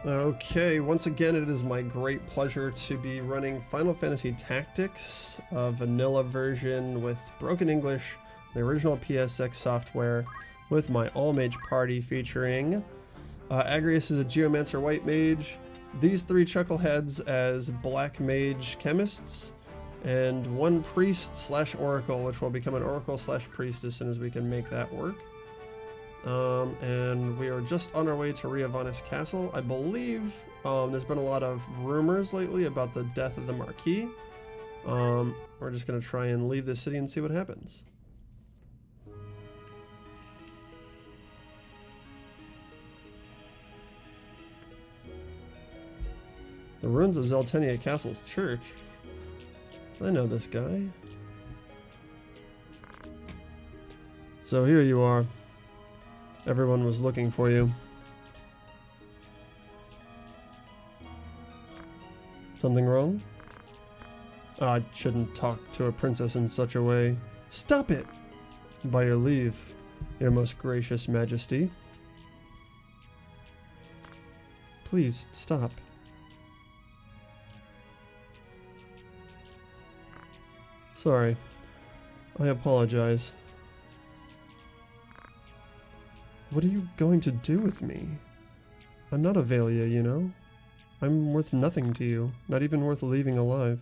Okay, once again it is my great pleasure to be running Final Fantasy Tactics, a vanilla version with broken English, the original PSX software, with my all-mage party featuring Agrius as a Geomancer White Mage, these three Chuckleheads as Black Mage Chemists, and one Priest slash Oracle, which will become an Oracle slash Priest as soon as we can make that work. And we are just on our way to Riovanis Castle. I believe there's been a lot of rumors lately about the death of the Marquis. We're just going to try and leave the city and see what happens. The ruins of Zeltenia Castle's church. I know this guy. So here you are. Everyone was looking for you. Something wrong? I shouldn't talk to a princess in such a way. Stop it! By your leave, your most gracious majesty. Please, stop. Sorry. I apologize. What are you going to do with me? I'm not Avelia, you know? I'm worth nothing to you, not even worth leaving alive.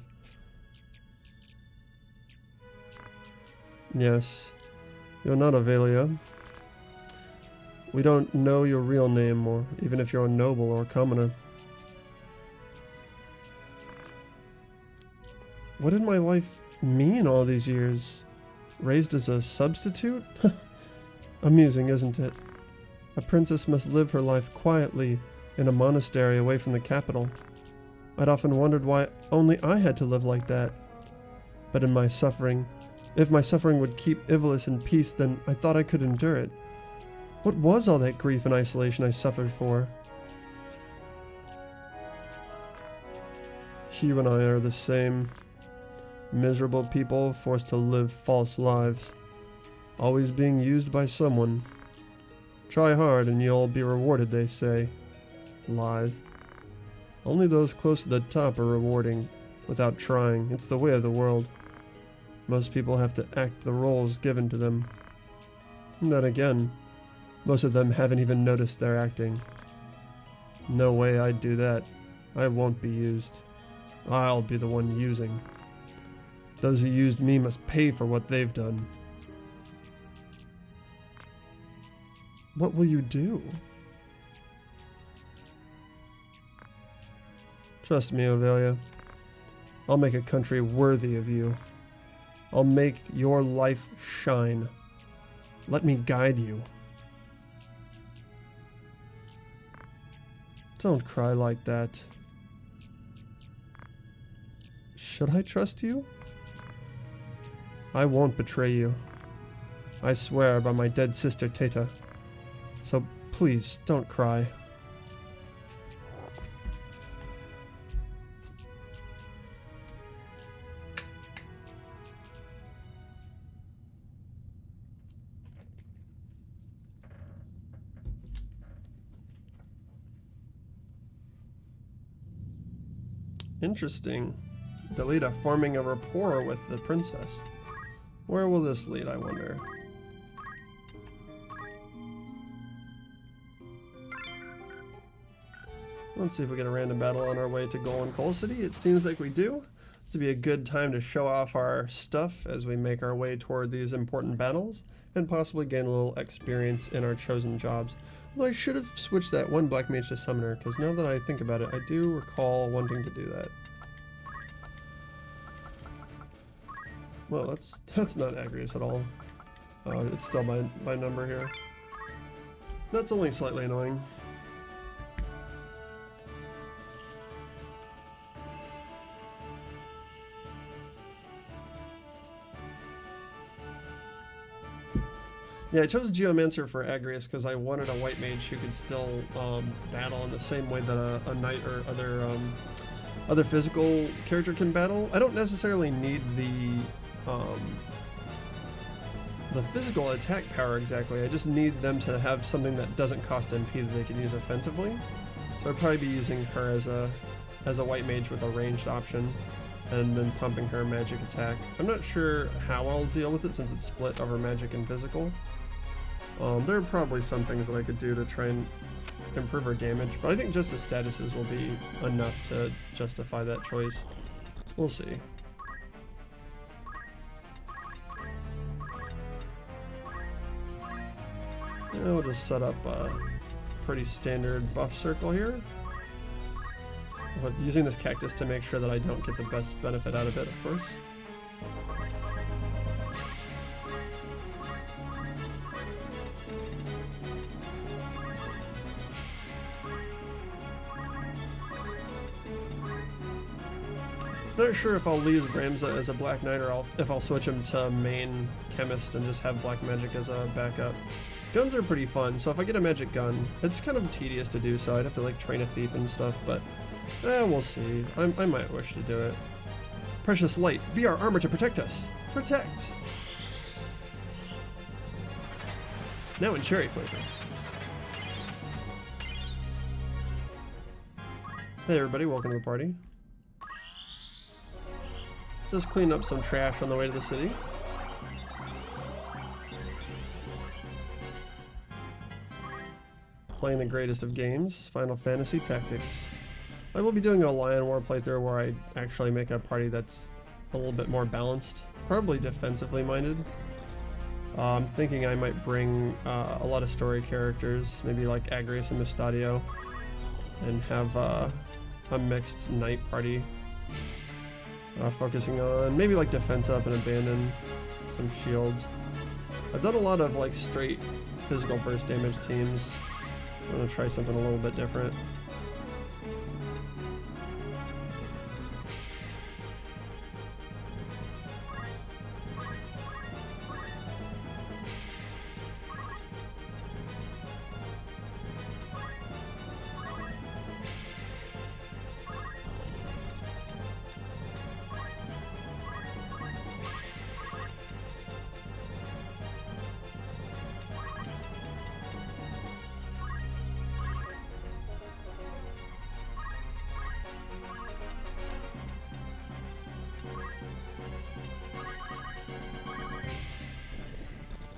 Yes, you're not Avelia. We don't know your real name, or even if you're a noble or a commoner. What did my life mean all these years? Raised as a substitute? Amusing, isn't it? A princess must live her life quietly in a monastery away from the capital. I'd often wondered why only I had to live like that. But in my suffering, if my suffering would keep Ivalis in peace, then I thought I could endure it. What was all that grief and isolation I suffered for? You and I are the same. Miserable people forced to live false lives, always being used by someone. Try hard and you'll be rewarded, they say. Lies. Only those close to the top are rewarding without trying. It's the way of the world. Most people have to act the roles given to them. And then again, most of them haven't even noticed they're acting. No way I'd do that. I won't be used. I'll be the one using. Those who used me must pay for what they've done. What will you do? Trust me, Avelia. I'll make a country worthy of you. I'll make your life shine. Let me guide you. Don't cry like that. Should I trust you? I won't betray you. I swear by my dead sister Teta. So please, don't cry. Interesting. Delita forming a rapport with the princess. Where will this lead, I wonder? Let's see if we get a random battle on our way to Golden Coal City. It seems like we do. This would be a good time to show off our stuff as we make our way toward these important battles, and possibly gain a little experience in our chosen jobs. Although I should have switched that one Black Mage to Summoner, because now that I think about it, I do recall wanting to do that. Well, that's not Agrius at all. It's still by number here. That's only slightly annoying. Yeah, I chose Geomancer for Agrius because I wanted a white mage who could still battle in the same way that a knight or other physical character can battle. I don't necessarily need the physical attack power exactly. I just need them to have something that doesn't cost MP that they can use offensively. So I'd probably be using her as a white mage with a ranged option, and then pumping her magic attack. I'm not sure how I'll deal with it since it's split over magic and physical. There are probably some things that I could do to try and improve her damage, but I think just the statuses will be enough to justify that choice. We'll see. And we'll just set up a pretty standard buff circle here, but using this cactus to make sure that I don't get the best benefit out of it, of course. Not sure if I'll leave Ramza as a Black Knight or if I'll switch him to main chemist and just have black magic as a backup. Guns are pretty fun, so if I get a magic gun, it's kind of tedious to do, so I'd have to like train a thief and stuff, but we'll see. I might wish to do it. Precious light, be our armor to protect us. Protect! Now in cherry flavor. Hey everybody, welcome to the party. Just clean up some trash on the way to the city. Playing the greatest of games, Final Fantasy Tactics. I will be doing a Lion War playthrough where I actually make a party that's a little bit more balanced, probably defensively minded. I'm thinking I might bring a lot of story characters, maybe like Agrius and Mustadio, and have a mixed knight party. Focusing on maybe like defense up and abandon, some shields. I've done a lot of like straight physical burst damage teams. I'm gonna try something a little bit different.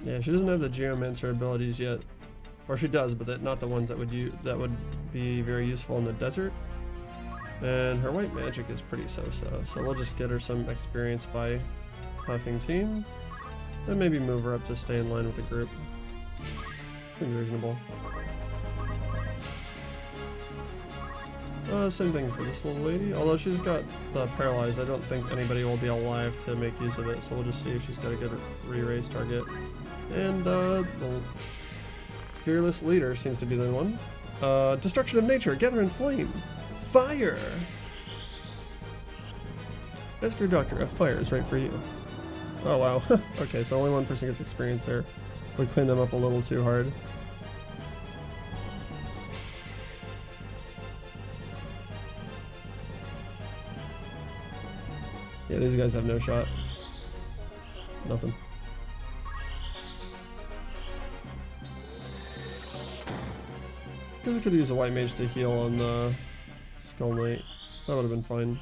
Yeah, she doesn't have the Geomancer abilities yet, or she does, but not the ones that would be very useful in the desert. And her white magic is pretty so-so, so we'll just get her some experience by buffing team, and maybe move her up to stay in line with the group. Seems reasonable. Same thing for this little lady, although she's got the paralyzed. I don't think anybody will be alive to make use of it, so we'll just see if she's got a good re-raise target. And the fearless leader seems to be the one. Destruction of nature, gather in flame, fire. Ask your doctor if fire is right for you. Oh wow. Okay, so only one person gets experience there. We cleaned them up a little too hard. Yeah, these guys have no shot. Nothing. Guess I could use a white mage to heal on the Skull Knight. That would have been fine.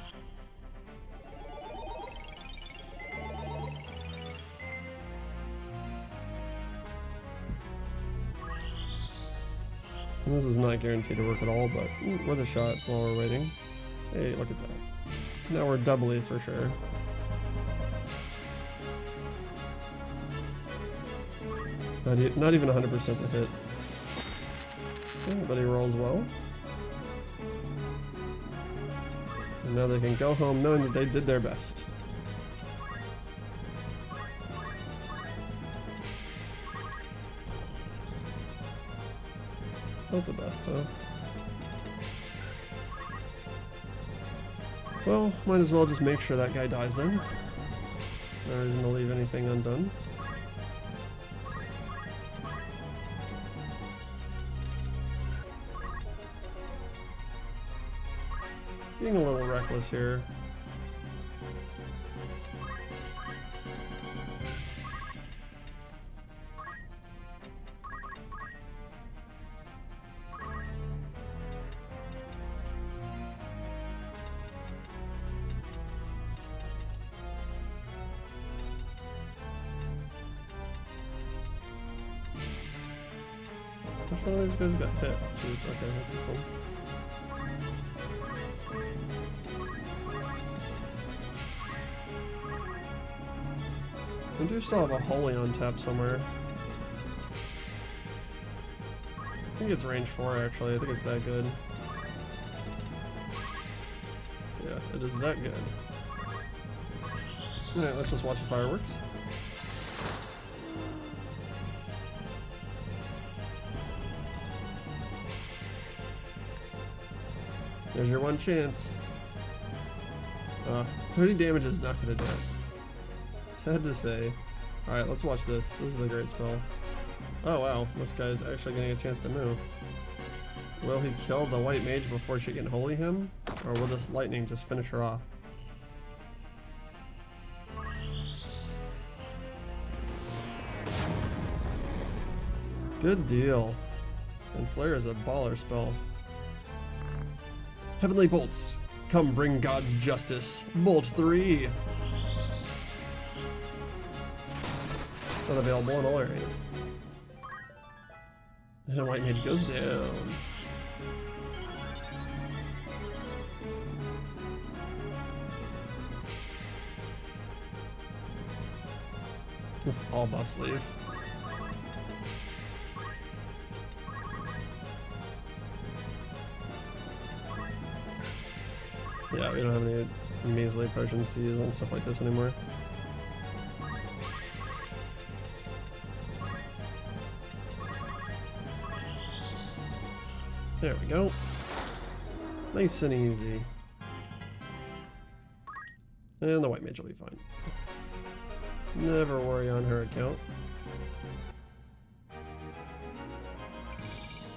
And this is not guaranteed to work at all, but worth a shot while we're waiting. Hey, look at that. Now we're doubly for sure. Not even 100% to hit. Everybody rolls well. And now they can go home knowing that they did their best. Not the best, huh? Well, might as well just make sure that guy dies then. No reason to leave anything undone. Being a little reckless here. Which one of these guys got hit? Jeez, okay, that's this one. We do still have a holy on tap somewhere. I think it's range 4 actually, I think it's that good. Yeah, it is that good. Alright, let's just watch the fireworks. There's your one chance. 30 damage is not gonna do it. Sad to say. Alright, let's watch this. This is a great spell. Oh wow, this guy's actually getting a chance to move. Will he kill the white mage before she can holy him? Or will this lightning just finish her off? Good deal. And Flare is a baller spell. Heavenly bolts, come bring God's justice. Bolt 3. Not available in all areas. And the white mage goes down. All buffs leave. Yeah, we don't have any measly potions to use on stuff like this anymore. There we go. Nice and easy. And the white mage will be fine. Never worry on her account.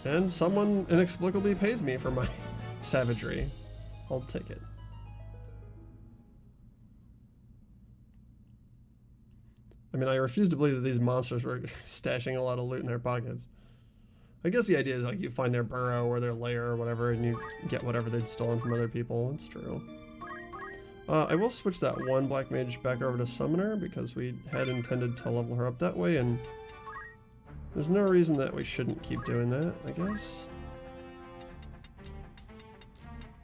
And someone inexplicably pays me for my savagery. I'll take it. I mean, I refuse to believe that these monsters were stashing a lot of loot in their pockets. I guess the idea is like you find their burrow or their lair or whatever and you get whatever they'd stolen from other people. It's true. I will switch that one black mage back over to summoner because we had intended to level her up that way, and there's no reason that we shouldn't keep doing that, I guess.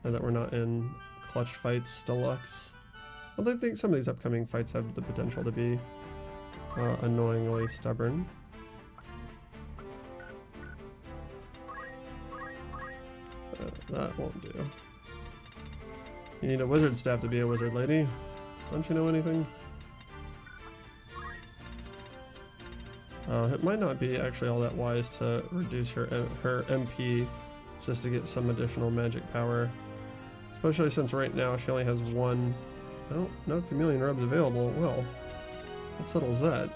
Or that we're not in clutch fights deluxe. Although I think some of these upcoming fights have the potential to be annoyingly stubborn. That won't do. You need a wizard staff to be a wizard lady. Don't you know anything? It might not be actually all that wise to reduce her MP just to get some additional magic power. Especially since right now she only has one. Oh, no chameleon robes available. Well, that settles that.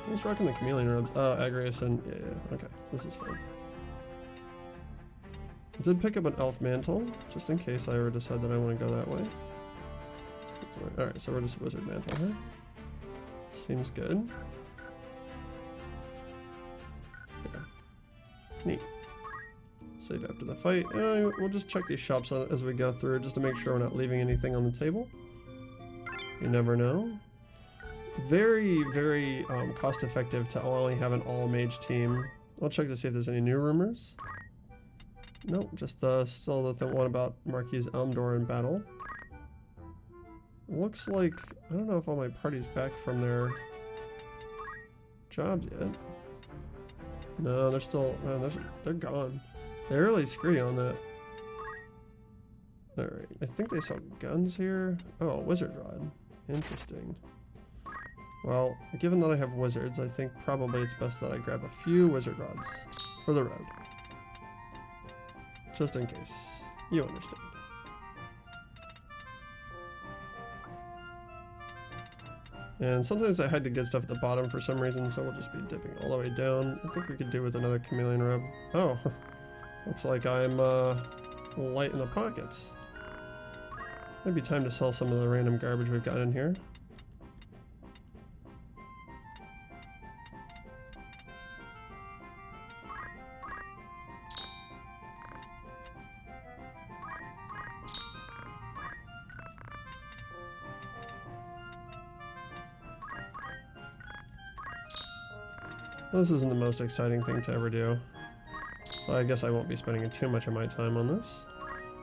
Who's rocking the chameleon robes? Oh, Agrius and... yeah, okay. This is fine. I did pick up an elf mantle, just in case I ever decide that I want to go that way. Alright, so we're just wizard mantle here. Seems good. Yeah. Neat. Save after the fight. We'll just check these shops as we go through, just to make sure we're not leaving anything on the table. You never know. Very, very cost effective to only have an all mage team. I'll check to see if there's any new rumors. Nope, just still the one about Marquis Elmdor in battle. Looks like, I don't know if all my party's back from their jobs yet. No, they're still, no, they're gone. They're really screwy on that. Alright, I think they sell guns here. Oh, wizard rod. Interesting. Well, given that I have wizards, I think probably it's best that I grab a few wizard rods for the road. Just in case. You understand. And sometimes I hide to get stuff at the bottom for some reason, so we'll just be dipping all the way down. I think we could do with another chameleon robe. Oh, looks like I'm light in the pockets. Might be time to sell some of the random garbage we've got in here. This isn't the most exciting thing to ever do. So I guess I won't be spending too much of my time on this.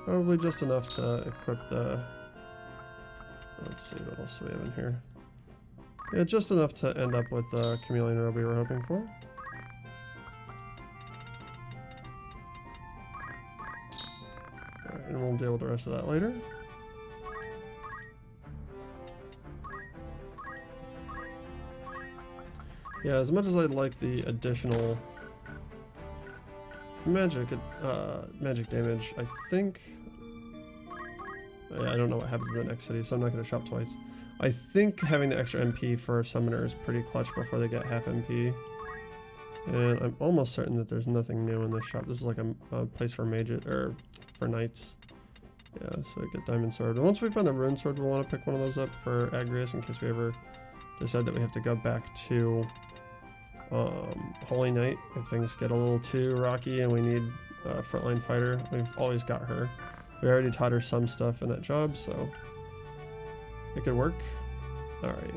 Probably just enough to equip the... Let's see what else we have in here. Yeah, just enough to end up with the chameleon robe we were hoping for. Alright, and we'll deal with the rest of that later. Yeah, as much as I'd like the additional magic damage, I think... I don't know what happens in the next city, so I'm not going to shop twice. I think having the extra MP for a summoner is pretty clutch before they get half MP. And I'm almost certain that there's nothing new in this shop. This is like a place for mages, or for knights. Yeah, so I get diamond sword. And once we find the rune sword, we'll want to pick one of those up for Agrius in case we ever decide that we have to go back to Holy Knight if things get a little too rocky and we need a frontline fighter. We've always got her. We already taught her some stuff in that job, so it could work. Alright.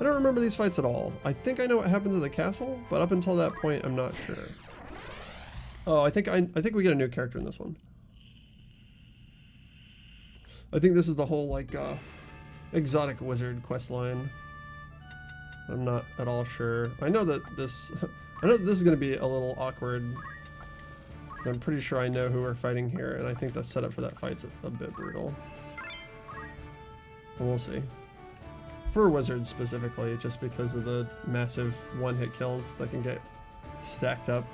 I don't remember these fights at all. I think I know what happened to the castle, but up until that point, I'm not sure. Oh, I think we get a new character in this one. I think this is the whole, like, exotic wizard quest line. I'm not at all sure. I know that this... I know that this is going to be a little awkward. I'm pretty sure I know who we're fighting here, and I think the setup for that fight's a bit brutal. And we'll see. For wizards specifically, just because of the massive one-hit kills that can get stacked up.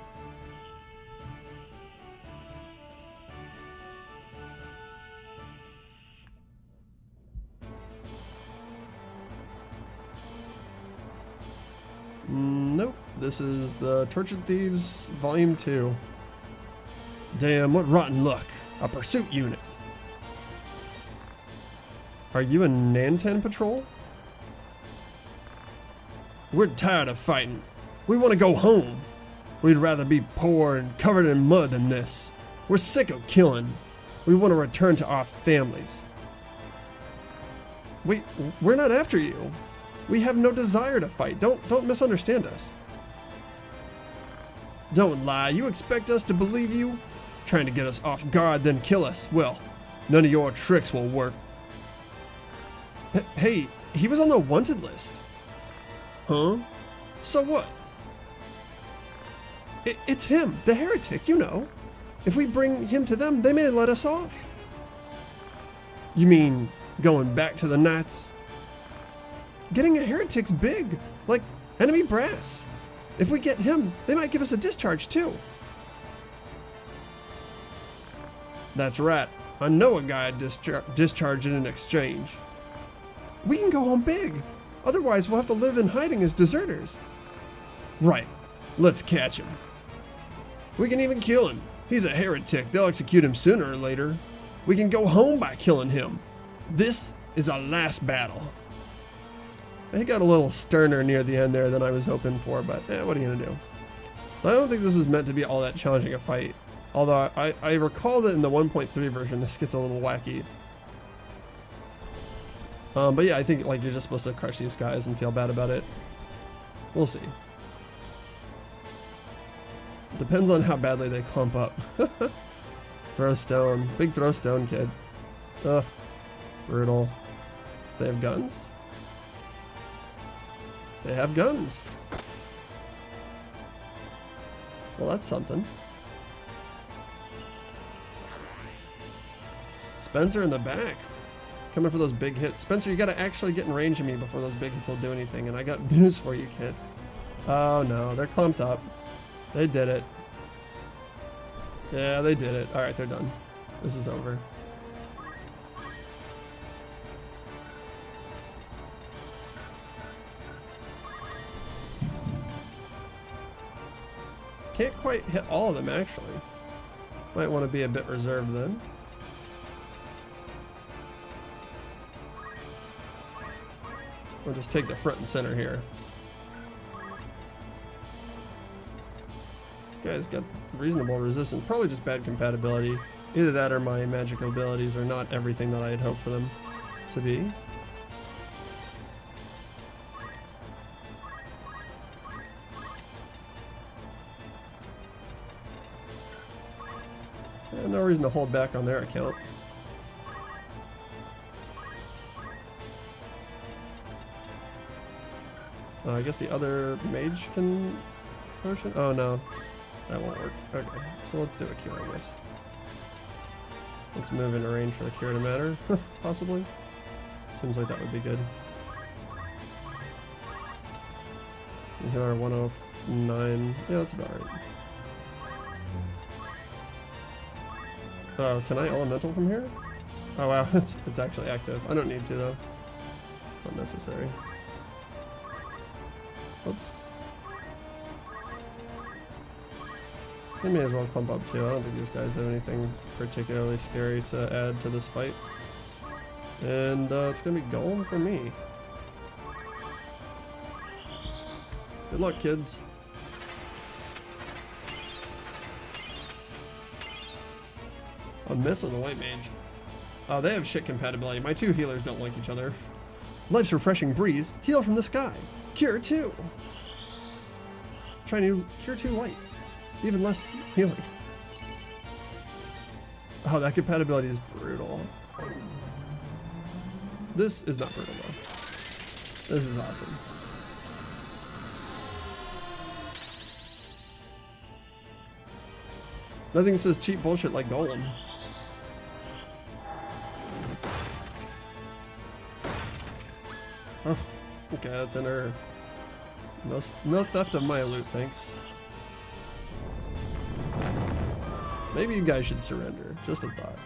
Nope. This is the Tortured Thieves Volume 2. Damn, what rotten luck. A pursuit unit. Are you a Nantan patrol? We're tired of fighting. We want to go home. We'd rather be poor and covered in mud than this. We're sick of killing. We want to return to our families. Wait, we're not after you. We have no desire to fight. Don't misunderstand us. Don't lie. You expect us to believe you? Trying to get us off guard, then kill us. Well, none of your tricks will work. Hey, he was on the wanted list. Huh? So what? It's him, the heretic, you know. If we bring him to them, they may let us off. You mean going back to the Knights? Getting a heretic's big, like enemy brass. If we get him, they might give us a discharge too. That's right. I know a guy discharged in an exchange. We can go home big. Otherwise, we'll have to live in hiding as deserters. Right. Let's catch him. We can even kill him. He's a heretic. They'll execute him sooner or later. We can go home by killing him. This is our last battle. It got a little sterner near the end there than I was hoping for, but what are you going to do? I don't think this is meant to be all that challenging a fight. Although I recall that in the 1.3 version, this gets a little wacky. But yeah, I think like you're just supposed to crush these guys and feel bad about it. We'll see. Depends on how badly they clump up. Throw stone. Big throw stone kid. Ugh. Brutal. They have guns? They have guns. Well, that's something. Spencer in the back. Coming for those big hits. Spencer, you gotta actually get in range of me before those big hits will do anything. And I got news for you, kid. Oh no, they're clumped up. They did it. Yeah, they did it. Alright, they're done. This is over. Can't quite hit all of them, actually. Might want to be a bit reserved then. We'll just take the front and center here. This guy's got reasonable resistance. Probably just bad compatibility. Either that or my magical abilities are not everything that I had hoped for them to be. No reason to hold back on their account. I guess the other mage can potion? Oh no, that won't work. Okay, so let's do a cure, I guess. Let's move into range for the cure to matter, possibly. Seems like that would be good. We hit our 109. Yeah, that's about right. Oh, can I elemental from here? Oh wow, it's actually active. I don't need to though. It's unnecessary. Oops. I may as well clump up too. I don't think these guys have anything particularly scary to add to this fight. And it's gonna be golem for me. Good luck, kids. A miss on the white mage. Oh, they have shit compatibility. My two healers don't like each other. Life's refreshing breeze. Heal from the sky. Cure 2. Try new Cure 2 light. Even less healing. Oh, that compatibility is brutal. This is not brutal though. This is awesome. Nothing says cheap bullshit like golem. Oh, okay, that's in her. No theft of my loot, thanks. Maybe you guys should surrender. Just a thought.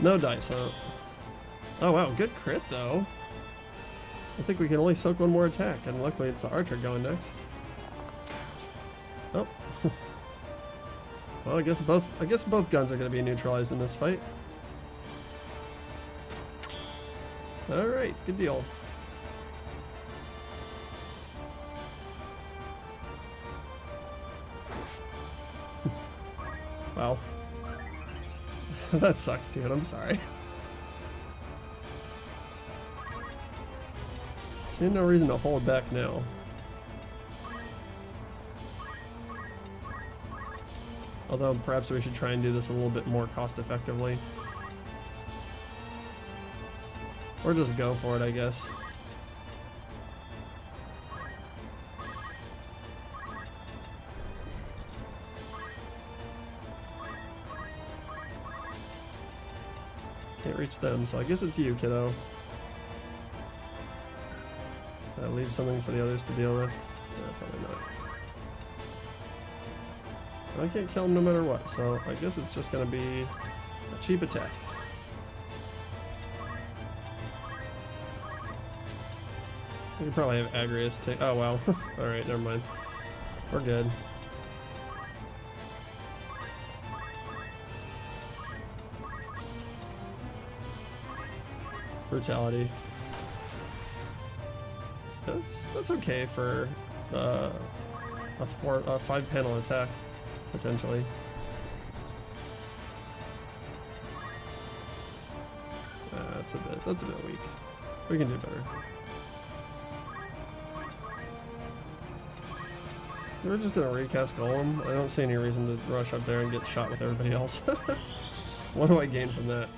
No dice, huh? Oh wow, good crit though. I think we can only soak one more attack, and luckily it's the archer going next. Oh. Well, I guess both guns are going to be neutralized in this fight. All right, good deal. Wow. That sucks, dude. I'm sorry. See no reason to hold back now. Although perhaps we should try and do this a little bit more cost effectively. Or just go for it, I guess. Can't reach them, so I guess it's you, kiddo. Leave something for the others to deal with? Probably not. I can't kill him no matter what, so I guess it's just going to be a cheap attack. We could probably have Agrius take. Oh wow. Alright, never mind. We're good. Brutality. That's okay for a 5-panel attack, potentially. That's a bit weak. We can do better. We're just gonna recast Golem. I don't see any reason to rush up there and get shot with everybody else. What do I gain from that?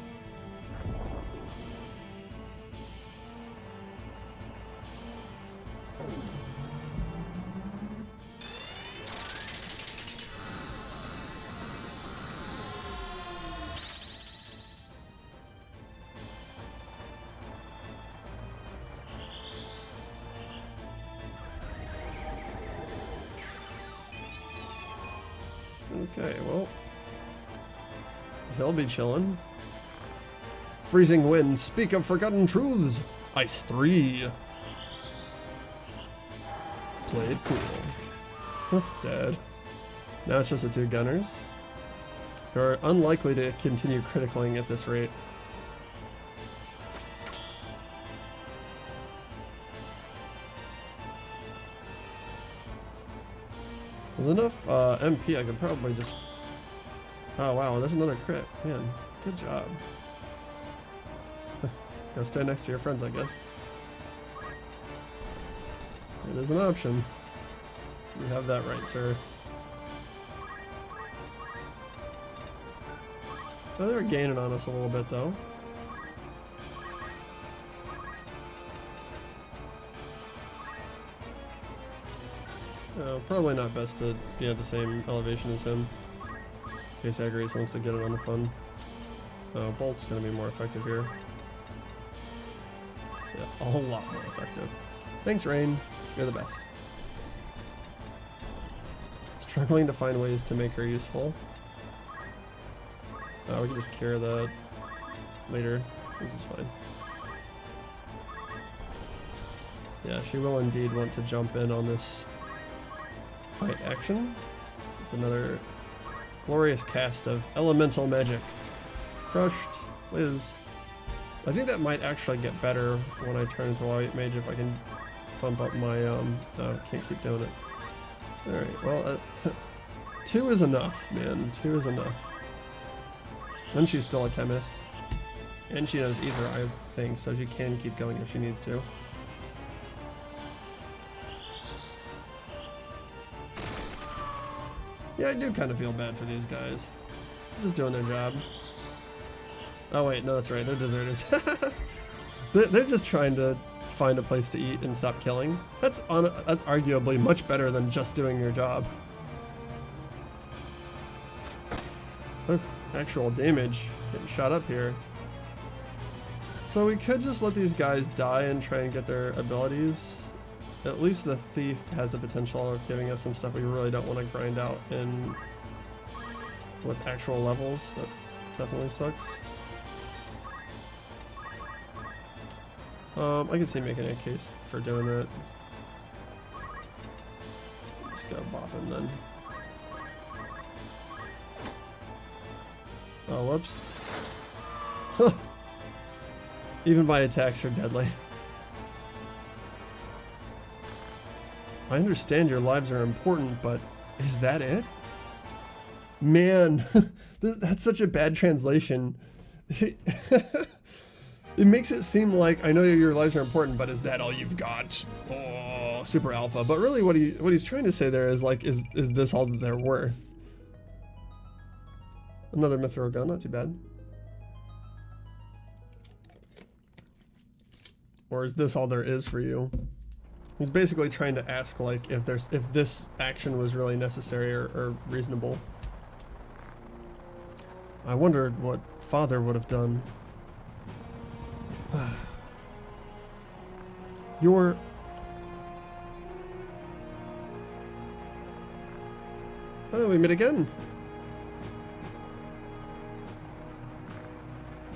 Okay, well, he'll be chilling. Freezing wind, speak of forgotten truths. Ice 3. Play it cool. Dead. Now it's just the 2 gunners, who are unlikely to continue criticaling at this rate. With enough MP, I could probably just... Oh wow, there's another crit. Man, good job. Go stand next to your friends, I guess. It is an option. You have that right, sir. Oh, they're gaining on us a little bit, though. Probably not best to be at the same elevation as him. In case Agrias wants to get it on the fun. Bolt's going to be more effective here. Yeah, a whole lot more effective. Thanks, Rain. You're the best. Struggling to find ways to make her useful. We can just cure that later. This is fine. Yeah, she will indeed want to jump in on this fight action with another glorious cast of elemental magic. Crushed. Liz. I think that might actually get better when I turn into White Mage if I can bump up my, no, can't keep doing it. Alright, well, 2 is enough, man. 2 is enough. And she's still a chemist. And she knows Ether, I think, so she can keep going if she needs to. Yeah, I do kind of feel bad for these guys. Just doing their job. Oh wait, no, that's right, they're deserters. They're just trying to find a place to eat and stop killing. That's arguably much better than just doing your job. Oh, actual damage getting shot up here. So we could just let these guys die and try and get their abilities. At least the thief has the potential of giving us some stuff we really don't want to grind out in with actual levels. That definitely sucks. I can see making a case for doing that. Just go bopping then. Oh, whoops. Even my attacks are deadly. I understand your lives are important, but is that it? Man, that's such a bad translation. It makes it seem like, I know your lives are important, but is that all you've got? Oh, super alpha. But really what he's trying to say there is like, is this all that they're worth? Another mithril gun, not too bad. Or is this all there is for you? He's basically trying to ask like if this action was really necessary or reasonable. I wondered what Father would have done. Oh, we meet again.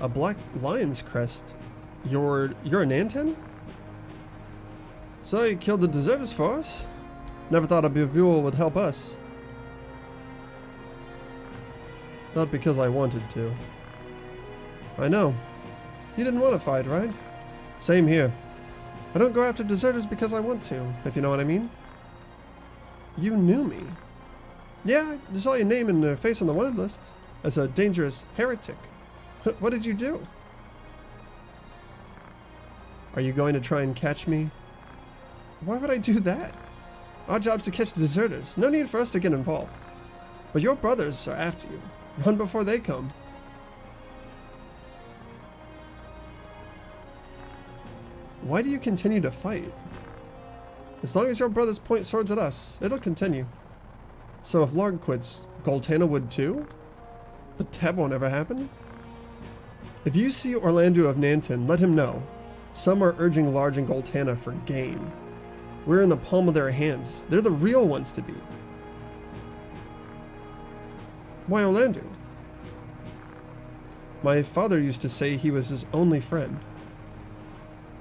A black lion's crest. You're a Nantan? So you killed the deserters for us? Never thought a Bivule would help us. Not because I wanted to. I know. You didn't want to fight, right? Same here. I don't go after deserters because I want to, if you know what I mean. You knew me. Yeah, I saw your name and face on the wanted list as a dangerous heretic. What did you do? Are you going to try and catch me? Why would I do that? Our job's to catch deserters. No need for us to get involved. But your brothers are after you. Run before they come. Why do you continue to fight? As long as your brothers point swords at us, it'll continue. So if Lord quits, Goltana would too? But that won't ever happen. If you see Orlando of Nantan, let him know. Some are urging Large and Goltana for gain. We're in the palm of their hands. They're the real ones to beat. Why Orlando? My father used to say he was his only friend.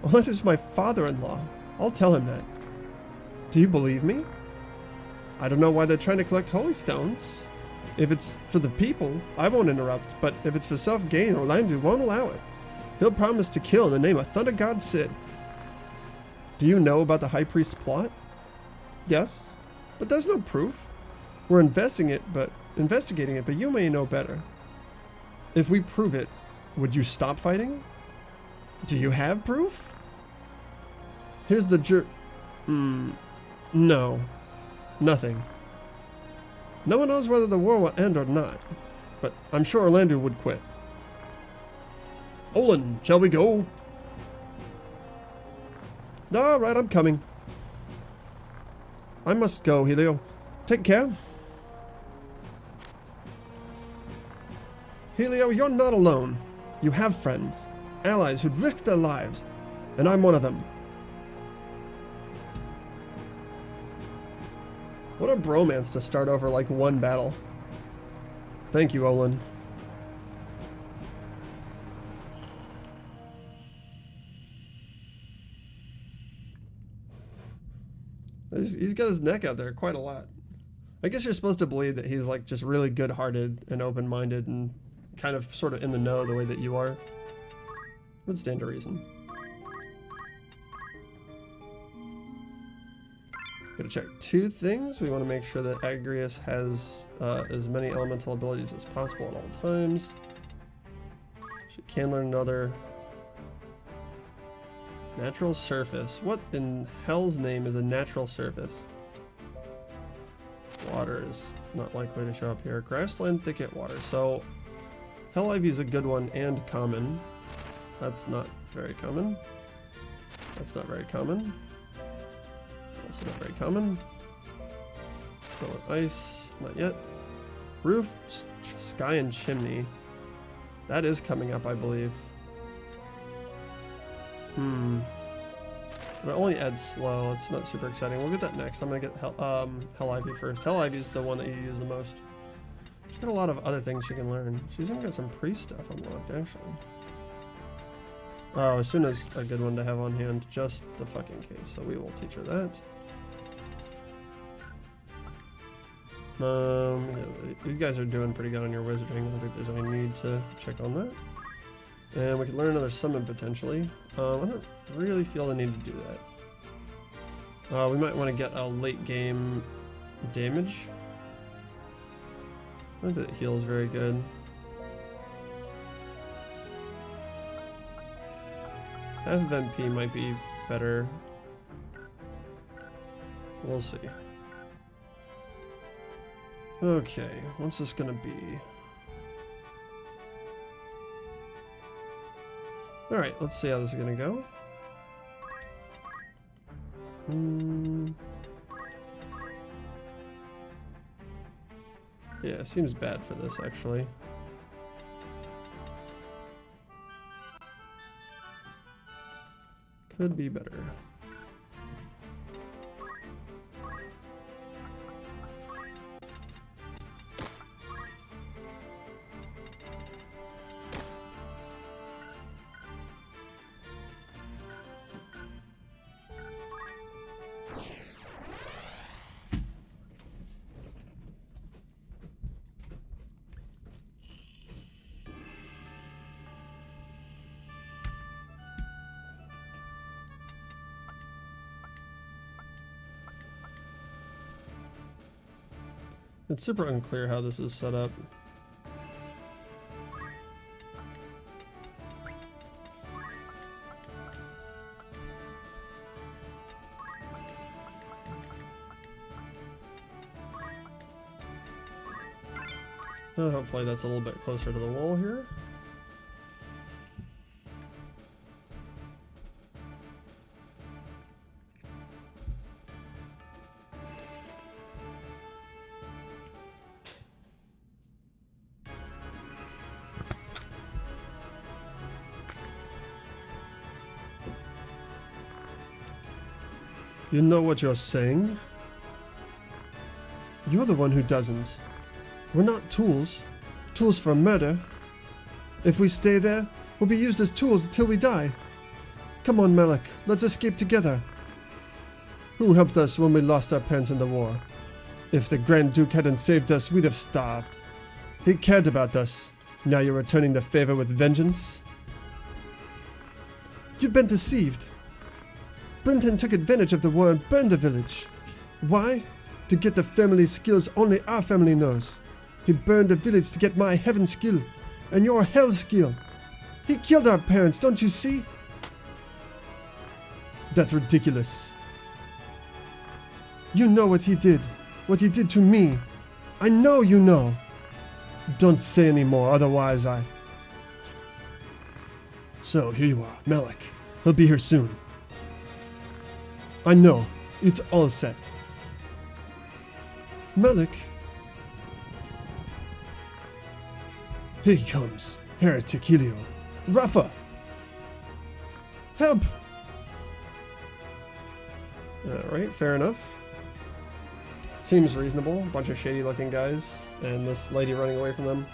Orlando's my father-in-law. I'll tell him that. Do you believe me? I don't know why they're trying to collect holy stones. If it's for the people, I won't interrupt, but if it's for self-gain, Orlando won't allow it. He'll promise to kill in the name of Thunder God Sid. Do you know about the High Priest's plot? Yes, but there's no proof. We're investigating it, but you may know better. If we prove it, would you stop fighting? Do you have proof? Here's the No. Nothing. No one knows whether the war will end or not, but I'm sure Orlando would quit. Olin, shall we go? All right, I'm coming. I must go, Helio. Take care. Helio, you're not alone. You have friends, allies who'd risk their lives, and I'm one of them. What a bromance to start over like one battle. Thank you, Olin. He's got his neck out there quite a lot. I guess you're supposed to believe that he's like just really good-hearted and open-minded and kind of sort of in the know the way that you are. Would stand to reason. Gotta check two things. We want to make sure that Agrius has as many elemental abilities as possible at all times. She can learn another natural surface. What in hell's name is a natural surface? Water is not likely to show up here. Grassland, thicket, water. So Hell Ivy is a good one and common. That's not very common. That's not very common. Also not very common. Snow and ice, not yet. Roof, sky, and chimney. That is coming up, I believe. But it only adds slow. It's not super exciting. We'll get that next. I'm gonna get Hell Ivy first. Hell Ivy is the one that you use the most. She's got a lot of other things she can learn. She's even got some priest stuff unlocked, actually. Oh, as soon as a good one to have on hand, just the fucking case. So we will teach her that. You guys are doing pretty good on your wizarding. I don't think there's any need to check on that. And we can learn another summon potentially. I don't really feel the need to do that. We might want to get a late game damage. I don't think it heals very good. Half of MP might be better. We'll see. Okay, what's this gonna be? Alright, let's see how this is gonna go. Yeah, seems bad for this actually. Could be better. It's super unclear how this is set up. Hopefully that's a little bit closer to the wall here. You know what you're saying? You're the one who doesn't. We're not tools. Tools for murder. If we stay there, we'll be used as tools until we die. Come on, Malik, let's escape together. Who helped us when we lost our parents in the war? If the Grand Duke hadn't saved us, we'd have starved. He cared about us. Now you're returning the favor with vengeance? You've been deceived. Brenton took advantage of the war and burned the village. Why? To get the family skills only our family knows. He burned the village to get my heaven skill and your hell skill. He killed our parents, don't you see? That's ridiculous. You know what he did. What he did to me. I know you know. Don't say any more, otherwise I... So, here you are, Malik. He'll be here soon. I know. It's all set. Malik. Here he comes. Heretic Helio. Rafa! Help! Alright, fair enough. Seems reasonable. Bunch of shady looking guys. And this lady running away from them.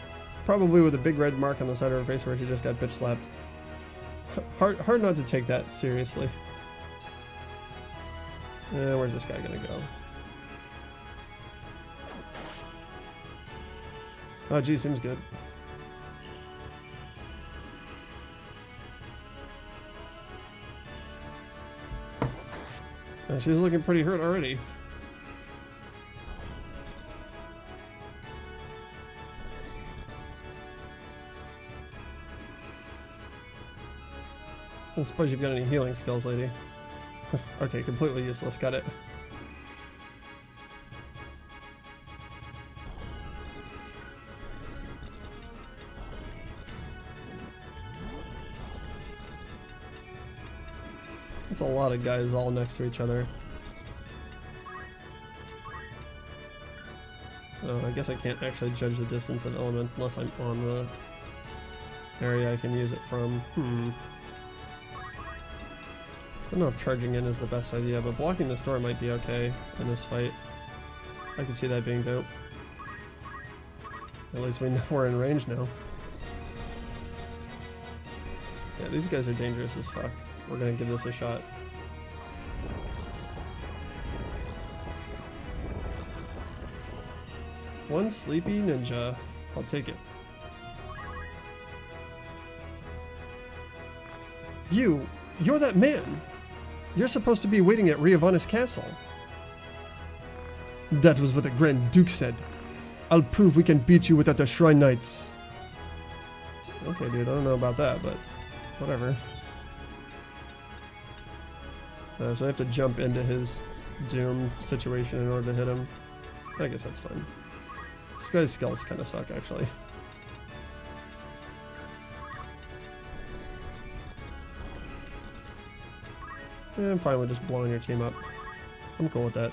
Probably with a big red mark on the side of her face where she just got bitch slapped. Hard not to take that seriously. Where's this guy gonna go? Oh gee, seems good. She's looking pretty hurt already. I don't suppose you've got any healing skills, lady. Okay, completely useless. Got it. It's a lot of guys all next to each other. Oh, I guess I can't actually judge the distance of element unless I'm on the area I can use it from. I don't know if charging in is the best idea, but blocking this door might be okay in this fight. I can see that being dope. At least we know we're in range now. Yeah, these guys are dangerous as fuck. We're gonna give this a shot. One sleepy ninja. I'll take it. You're that man! You're supposed to be waiting at Riovanis Castle. That was what the Grand Duke said. I'll prove we can beat you without the Shrine Knights. Okay, dude, I don't know about that, but whatever. So I have to jump into his doom situation in order to hit him. I guess that's fine. This guy's skills kind of suck, actually. Yeah, I'm fine with just blowing your team up. I'm cool with that.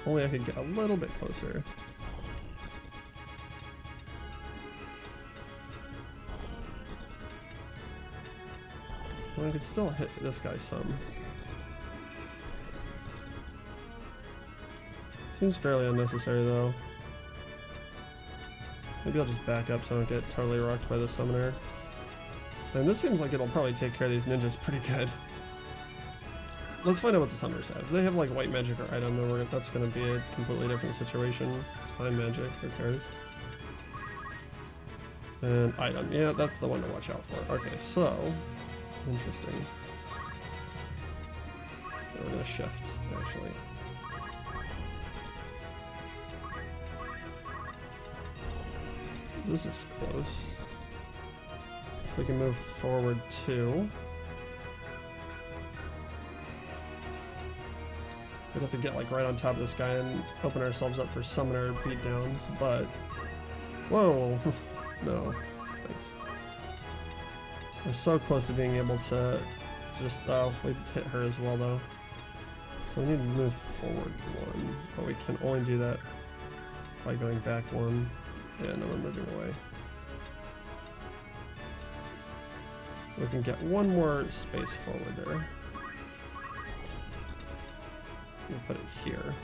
Only I could get a little bit closer. Well, I could still hit this guy some. Seems fairly unnecessary though. Maybe I'll just back up so I don't get totally rocked by the summoner. And this seems like it'll probably take care of these ninjas pretty good. Let's find out what the summoners have. If they have like white magic or item, then that's going to be a completely different situation. Time magic, who cares? And item, yeah, that's the one to watch out for. Okay, so interesting. We're going to shift, actually. This is close. We can move forward too. We'd have to get like right on top of this guy and open ourselves up for summoner beatdowns, but... Whoa! No, thanks. We're so close to being able to just... Oh, we hit her as well though. So we need to move forward one, but we can only do that by going back one. Yeah, no, we're moving away. We can get one more space forward there. We'll put it here.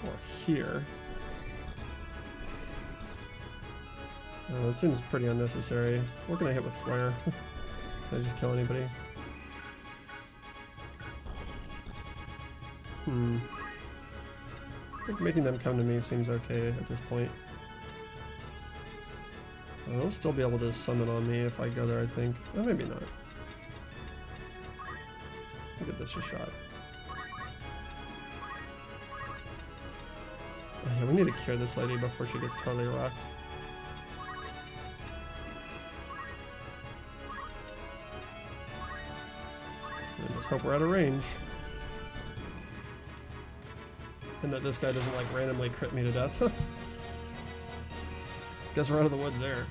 Or here. That seems pretty unnecessary. What can I hit with flare? Can I just kill anybody? I think making them come to me seems okay at this point. They'll still be able to summon on me if I go there, I think. Oh, maybe not. I'll give this a shot. Oh, yeah, we need to cure this lady before she gets totally rocked. And just hope we're out of range. And that this guy doesn't like randomly crit me to death. Guess we're out of the woods there.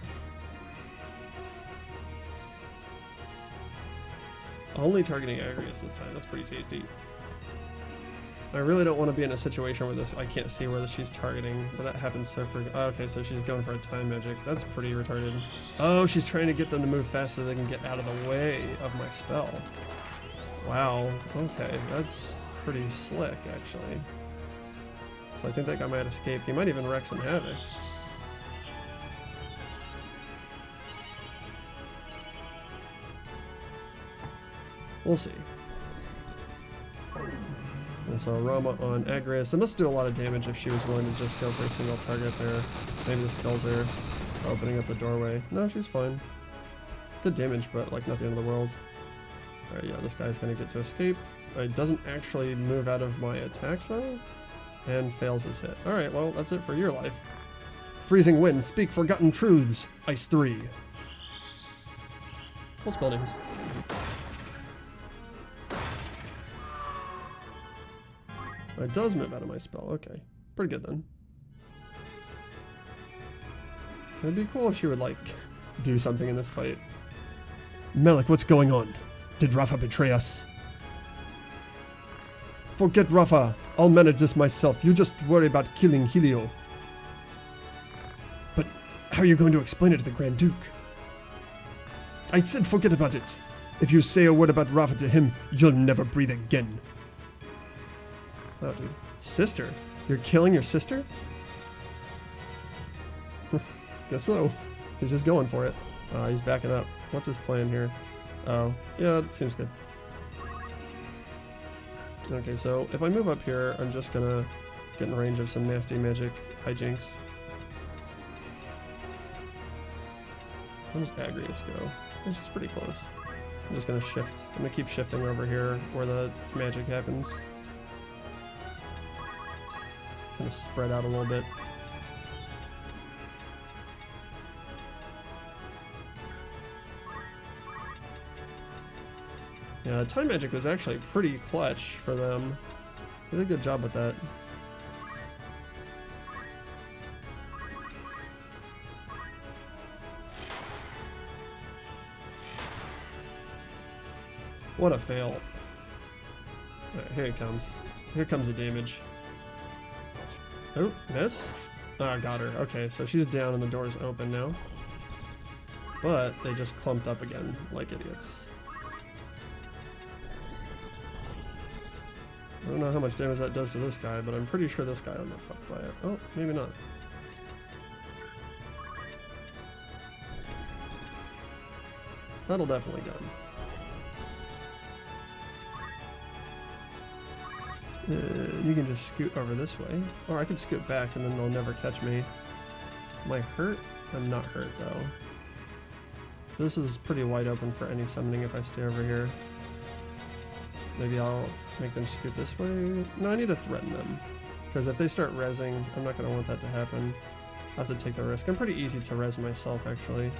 Only targeting Agrius this time. That's pretty tasty. I really don't want to be in a situation where I can't see where she's targeting, but that happens so frequently. Oh, okay, so she's going for a time magic. That's pretty retarded. Oh, she's trying to get them to move fast so they can get out of the way of my spell. Wow. Okay, that's pretty slick, actually. So I think that guy might escape. He might even wreak some havoc. We'll see. So Rama on Agrius. It must do a lot of damage if she was willing to just go for a single target there. Maybe this kills her. Opening up the doorway. No, she's fine. Good damage, but like not the end of the world. Alright, yeah, this guy's gonna get to escape. It doesn't actually move out of my attack though. And fails his hit. Alright, well, that's it for your life. Freezing Wind, speak forgotten truths. Ice 3. Cool spell names. It does move out of my spell. Okay. Pretty good then. It'd be cool if she would, like, do something in this fight. Melik, what's going on? Did Rafa betray us? Forget Rafa. I'll manage this myself. You just worry about killing Helio. But how are you going to explain it to the Grand Duke? I said forget about it. If you say a word about Rafa to him, you'll never breathe again. Oh, dude. Sister? You're killing your sister? Guess so. He's just going for it. He's backing up. What's his plan here? Oh, yeah, that seems good. Okay, so if I move up here, I'm just gonna get in range of some nasty magic hijinks. Where does Agrius go? It's just pretty close. I'm just gonna shift. I'm gonna keep shifting over here where the magic happens. Kind of spread out a little bit. Yeah, time magic was actually pretty clutch for them. They did a good job with that. What a fail. Alright, here it comes. Here comes the damage. Oh, miss? Ah, got her. Okay, so she's down and the door's open now. But they just clumped up again, like idiots. I don't know how much damage that does to this guy, but I'm pretty sure this guy will get fucked by it. Oh, maybe not. That'll definitely get him. You can just scoot over this way. Or I could scoot back and then they'll never catch me. Am I hurt? I'm not hurt though. This is pretty wide open for any summoning if I stay over here. Maybe I'll make them scoot this way. No, I need to threaten them. Because if they start rezzing, I'm not going to want that to happen. I'll have to take the risk. I'm pretty easy to res myself actually.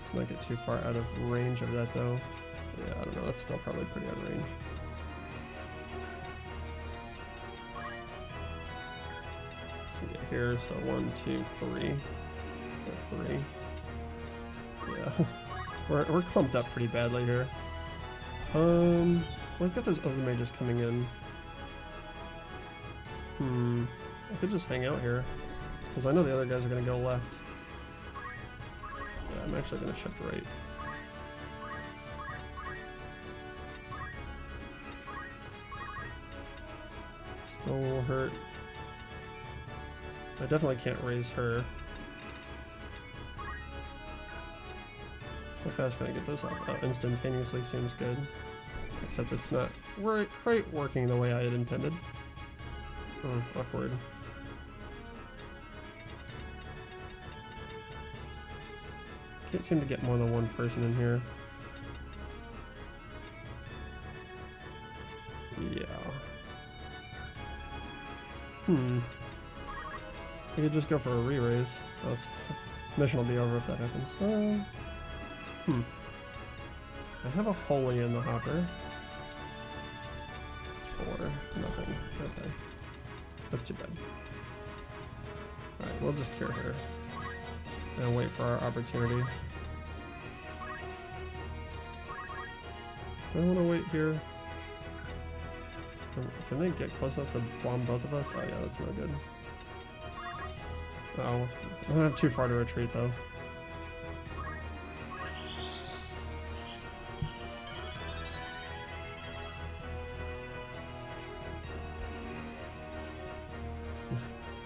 Let's not get too far out of range of that though. Yeah, I don't know. That's still probably pretty out of range. Get here, so 1, 2, 3. Or 3. Yeah. We're clumped up pretty badly here. Well, I've got those other mages coming in. I could just hang out here. Because I know the other guys are going to go left. Yeah, I'm actually going to shift right. Still a little hurt. I definitely can't raise her. How fast can I get this up? Oh, instantaneously seems good. Except it's not quite working the way I had intended. Oh, awkward. Can't seem to get more than one person in here. Yeah. I could just go for a re-raise. Mission will be over if that happens. I have a holy in the hopper. 4, nothing. Okay. That's too bad. Alright, we'll just cure her. And wait for our opportunity. Do I want to wait here? Can they get close enough to bomb both of us? Oh yeah, that's not good. Oh, I don't have too far to retreat though.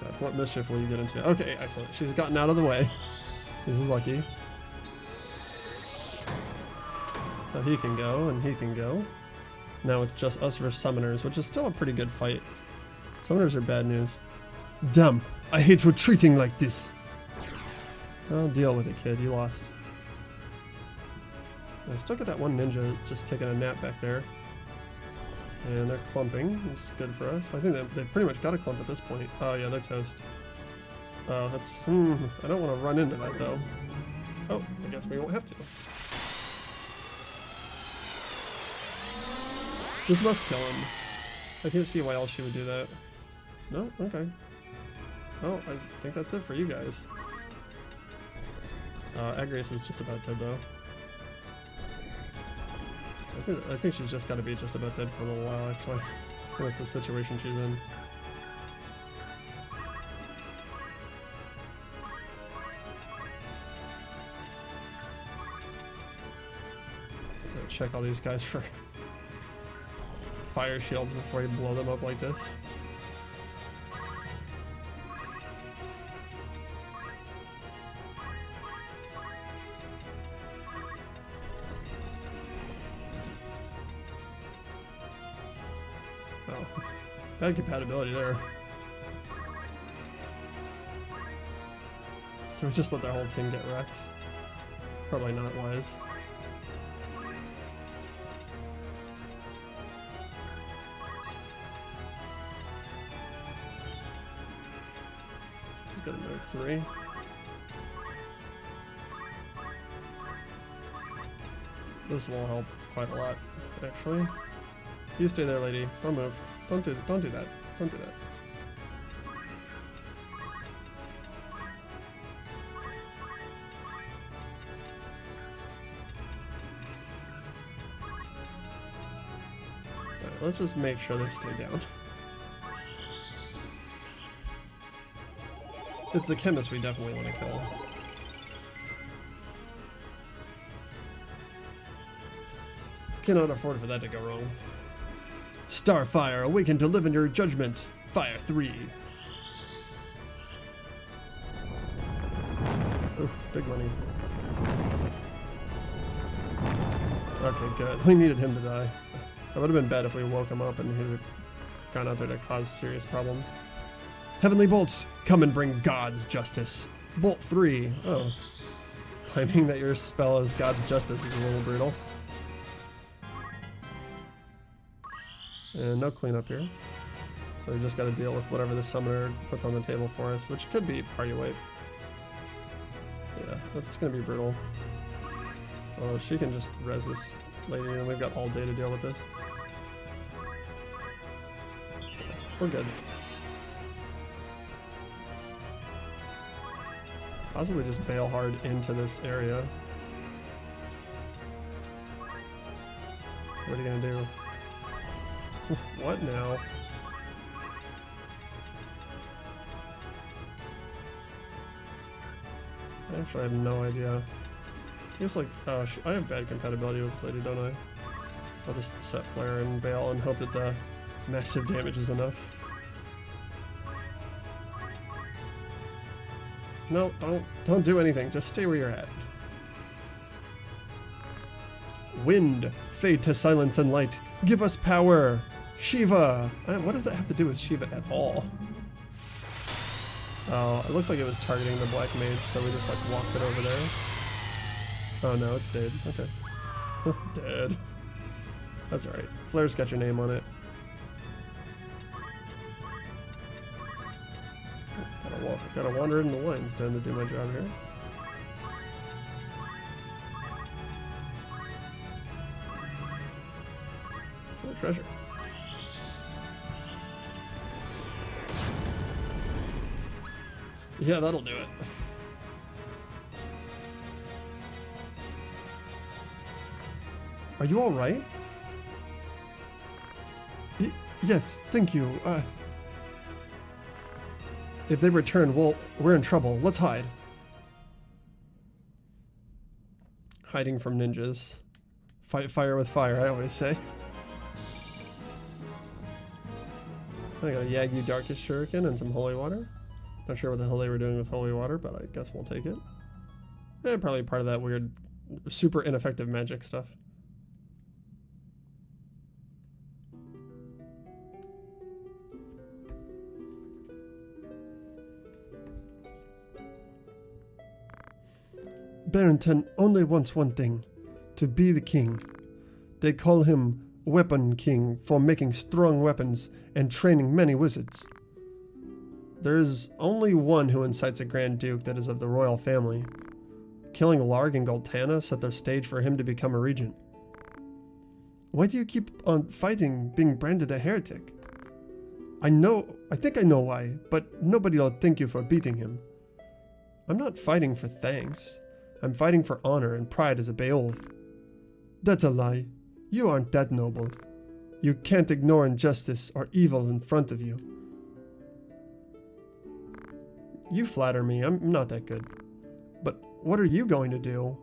God, what mischief will you get into? Okay, excellent. She's gotten out of the way. This is lucky. So he can go, and he can go. Now it's just us versus summoners, which is still a pretty good fight. Summoners are bad news. Damn, I hate retreating like this. Well, deal with it, kid. You lost. I still got that one ninja just taking a nap back there. And they're clumping. That's good for us. I think they've pretty much got a clump at this point. Oh yeah, they're toast. Oh, that's... I don't want to run into that, though. Oh, I guess we won't have to. This must kill him. I can't see why else she would do that. No? Okay. Well, I think that's it for you guys. Agrias is just about dead, though. I think she's just got to be just about dead for a little while, actually. I think that's the situation she's in. Gotta check all these guys for fire shields before you blow them up like this. Oh, bad compatibility there. Can we just let their whole team get wrecked? Probably not wise. She's gonna move 3. This will help quite a lot, actually. You stay there, lady. Don't move. Don't do that. Don't do that. Don't do that. Alright, let's just make sure they stay down. It's the chemist we definitely want to kill. Cannot afford for that to go wrong. Starfire, awaken to live in your judgment. Fire 3. Ooh, big money. Okay, good. We needed him to die. That would have been bad if we woke him up and he would have gone out there to cause serious problems. Heavenly bolts, come and bring God's justice. Bolt 3. Oh. Claiming that your spell is God's justice is a little brutal. And no cleanup here. So we just got to deal with whatever the summoner puts on the table for us, which could be party wipe. Yeah, that's going to be brutal. Oh, she can just res this lady, and we've got all day to deal with this. We're good. Possibly just bail hard into this area. What are you going to do? What now? I actually have no idea. I guess like, I have bad compatibility with this lady, don't I? I'll just set flare and bail and hope that the massive damage is enough. No, don't do anything. Just stay where you're at. Wind, fade to silence and light. Give us power. Shiva! What does that have to do with Shiva at all? Oh, it looks like it was targeting the black mage, so we just like walked it over there. Oh no, it stayed. Okay. Dead. That's alright. Flare's got your name on it. Gotta wander in the lines down to do my job here. treasure. Yeah, that'll do it. Are you all right? Yes, thank you. If they return, we're in trouble. Let's hide. Hiding from ninjas. Fight fire with fire, I always say. I got a Yagi Darkest Shuriken and some holy water. Not sure what the hell they were doing with holy water, but I guess we'll take it. Probably part of that weird, super ineffective magic stuff. Barrington only wants one thing, to be the king. They call him Weapon King for making strong weapons and training many wizards. There is only one who incites a Grand Duke that is of the royal family. Killing Larg and Goltana set the stage for him to become a regent. Why do you keep on fighting being branded a heretic? I think I know why, but nobody will thank you for beating him. I'm not fighting for thanks. I'm fighting for honor and pride as a Beowulf. That's a lie. You aren't that noble. You can't ignore injustice or evil in front of you. You flatter me. I'm not that good. But what are you going to do?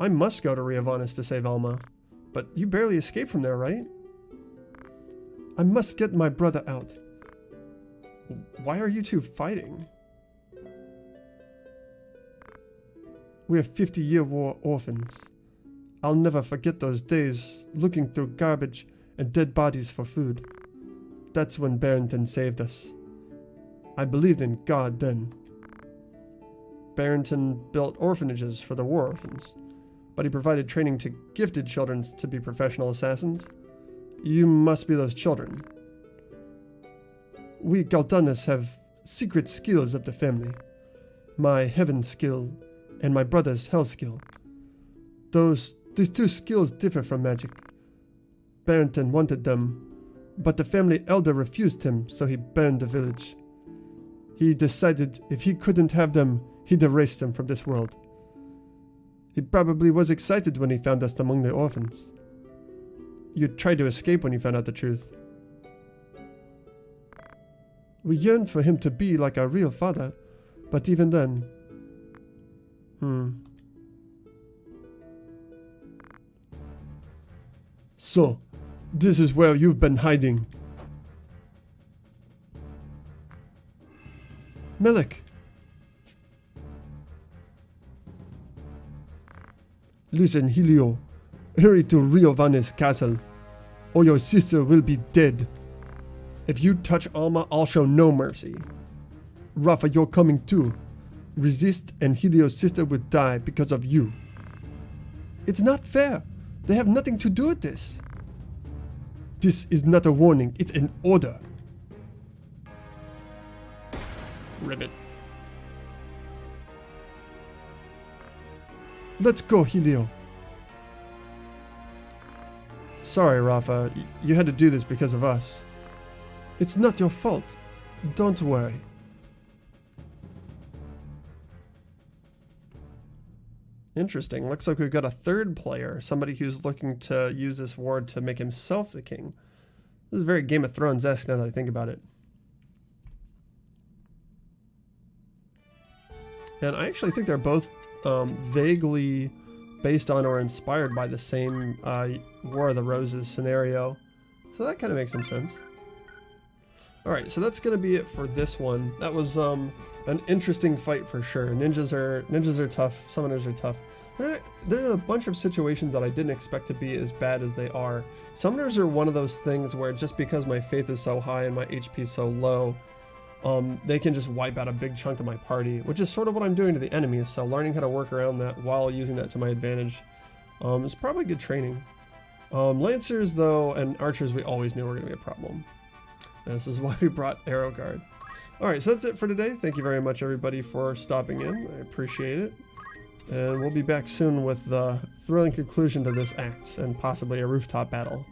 I must go to Riovanus to save Alma. But you barely escaped from there, right? I must get my brother out. Why are you two fighting? We are 50-year war orphans. I'll never forget those days looking through garbage and dead bodies for food. That's when Barrington saved us. I believed in God then. Barrington built orphanages for the war orphans, but he provided training to gifted children to be professional assassins. You must be those children. We Galdanas have secret skills of the family. My heaven skill and my brother's hell skill. These two skills differ from magic. Barrington wanted them, but the family elder refused him, so he burned the village. He decided if he couldn't have them, he'd erase them from this world. He probably was excited when he found us among the orphans. You tried to escape when you found out the truth. We yearned for him to be like our real father, but even then... So, this is where you've been hiding. Melik! Listen, Helio. Hurry to Riovanes Castle, or your sister will be dead. If you touch Alma, I'll show no mercy. Rafa, you're coming too. Resist and Helio's sister would die because of you. It's not fair. They have nothing to do with this. This is not a warning, it's an order. Ribbit. Let's go, Helio. Sorry, Rafa. You had to do this because of us. It's not your fault. Don't worry. Interesting. Looks like we've got a third player. Somebody who's looking to use this ward to make himself the king. This is very Game of Thrones-esque now that I think about it. And I actually think they're both vaguely based on or inspired by the same War of the Roses scenario. So that kind of makes some sense. Alright, so that's going to be it for this one. That was an interesting fight for sure. Ninjas are tough. Summoners are tough. There are a bunch of situations that I didn't expect to be as bad as they are. Summoners are one of those things where just because my faith is so high and my HP is so low, they can just wipe out a big chunk of my party, which is sort of what I'm doing to the enemies. So learning how to work around that while using that to my advantage is probably good training. Lancers, though, and archers we always knew were going to be a problem. And this is why we brought Arrow Guard. Alright, so that's it for today. Thank you very much, everybody, for stopping in. I appreciate it. And we'll be back soon with the thrilling conclusion to this act and possibly a rooftop battle.